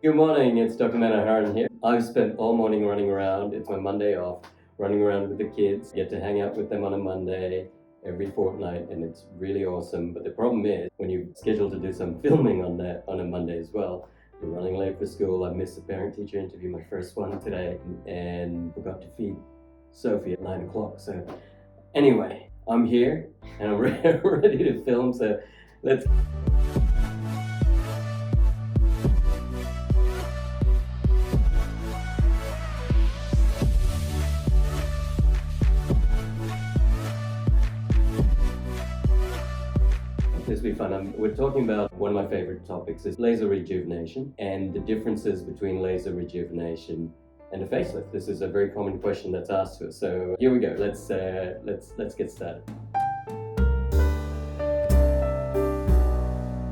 Good morning, it's Dr. Manoharan here. I've spent all morning running around. It's my Monday off, running around with the kids. Get to hang out with them on a Monday every fortnight, and it's really awesome. But the problem is, when you're scheduled to do some filming on a Monday as well, you're running late for school. I missed the parent-teacher interview, my first one today, and forgot to feed Sophie at 9 o'clock. So anyway, I'm here, and I'm ready to film, so let's... This will be fun. We're talking about one of my favorite topics is laser rejuvenation and the differences between laser rejuvenation and a facelift. This is a very common question that's asked to us. So here we go. Let's get started.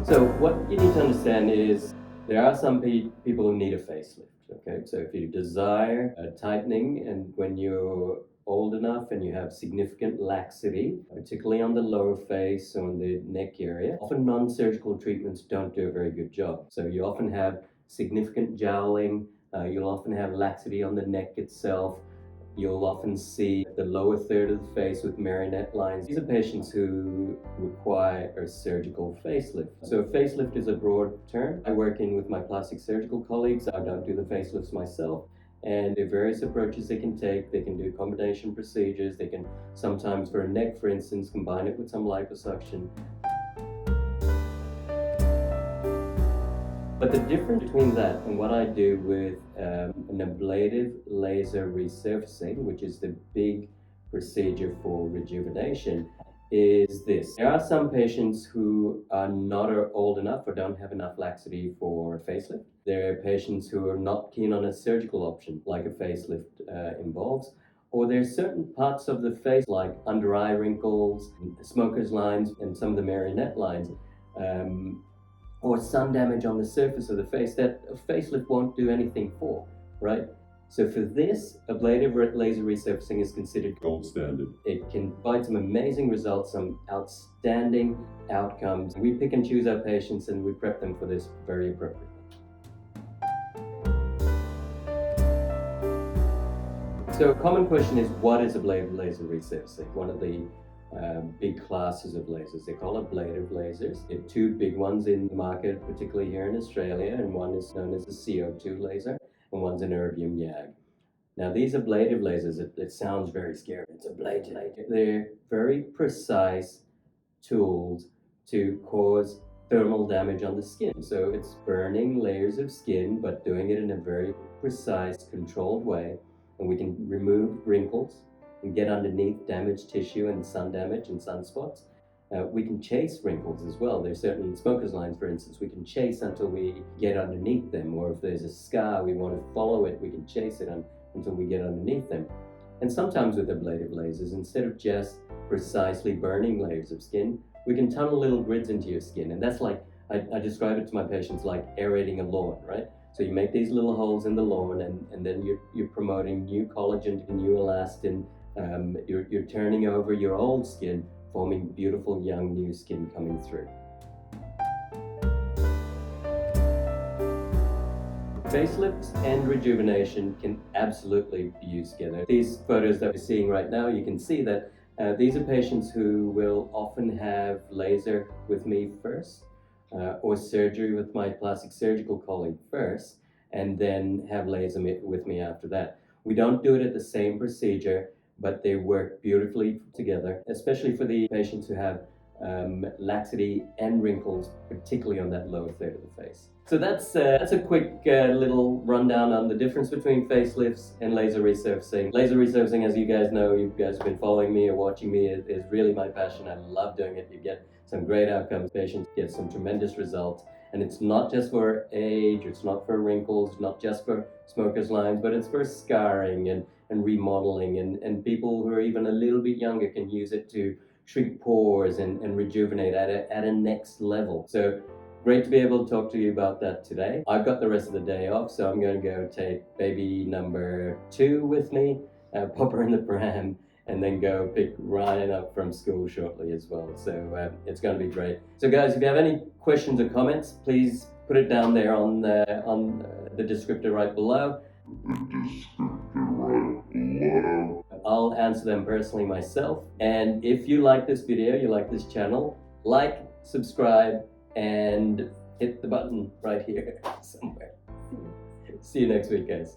So what you need to understand is there are some people who need a facelift. Okay, so if you desire a tightening, and when you're old enough and you have significant laxity, particularly on the lower face or on the neck area, often non-surgical treatments don't do a very good job. So you often have significant jowling, you'll often have laxity on the neck itself, you'll often see the lower third of the face with marionette lines. These are patients who require a surgical facelift. So a facelift is a broad term. I work in with my plastic surgical colleagues. I don't do the facelifts myself. And there are various approaches they can take. They can do combination procedures. They can sometimes, for a neck, for instance, combine it with some liposuction. But the difference between that and what I do with an ablative laser resurfacing, which is the big procedure for rejuvenation, is this. There are some patients who are not old enough or don't have enough laxity for a facelift. There are patients who are not keen on a surgical option like a facelift involves. Or there are certain parts of the face like under eye wrinkles, smoker's lines, and some of the marionette lines, or sun damage on the surface of the face that a facelift won't do anything for, right? So for this, ablative laser resurfacing is considered gold standard. It can provide some amazing results, some outstanding outcomes. We pick and choose our patients and we prep them for this very appropriately. So a common question is, what is ablative laser resurfacing? One of the big classes of lasers. They call ablative lasers. There are two big ones in the market, particularly here in Australia, and one is known as the CO2 laser, and one's an erbium YAG. Now these ablative lasers, it sounds very scary. It's ablative. They're very precise tools to cause thermal damage on the skin. So it's burning layers of skin, but doing it in a very precise, controlled way. And we can remove wrinkles and get underneath damaged tissue and sun damage and sunspots. We can chase wrinkles as well. There's certain smoker's lines, for instance, we can chase until we get underneath them. Or if there's a scar, we want to follow it, we can chase it until we get underneath them. And sometimes with ablative lasers, instead of just precisely burning layers of skin, we can tunnel little grids into your skin. And that's like, I describe it to my patients like aerating a lawn, right? So you make these little holes in the lawn, and then you're promoting new collagen, new elastin. You're turning over your old skin, forming beautiful young new skin coming through. Facelifts and rejuvenation can absolutely be used together. These photos that we're seeing right now, you can see that these are patients who will often have laser with me first, or surgery with my plastic surgical colleague first, and then have laser with me after that. We don't do it at the same procedure, but they work beautifully together, especially for the patients who have laxity and wrinkles, particularly on that lower third of the face. So that's a quick little rundown on the difference between facelifts and laser resurfacing. Laser resurfacing, as you guys know, you guys have been following me or watching me, is really my passion. I love doing it. You get some great outcomes. Patients get some tremendous results. And it's not just for age, it's not for wrinkles, not just for smoker's lines, but it's for scarring and remodeling. And people who are even a little bit younger can use it to shrink pores and rejuvenate at a next level. So great to be able to talk to you about that today. I've got the rest of the day off, so I'm going to go take baby number 2 with me, pop her in the pram, and then go pick Ryan up from school shortly as well. So it's going to be great. So guys, if you have any questions or comments, please put it down there on the descriptor right below. I'll answer them personally myself. And if you like this video, you like this channel, like, subscribe, and hit the button right here somewhere. See you next week, guys.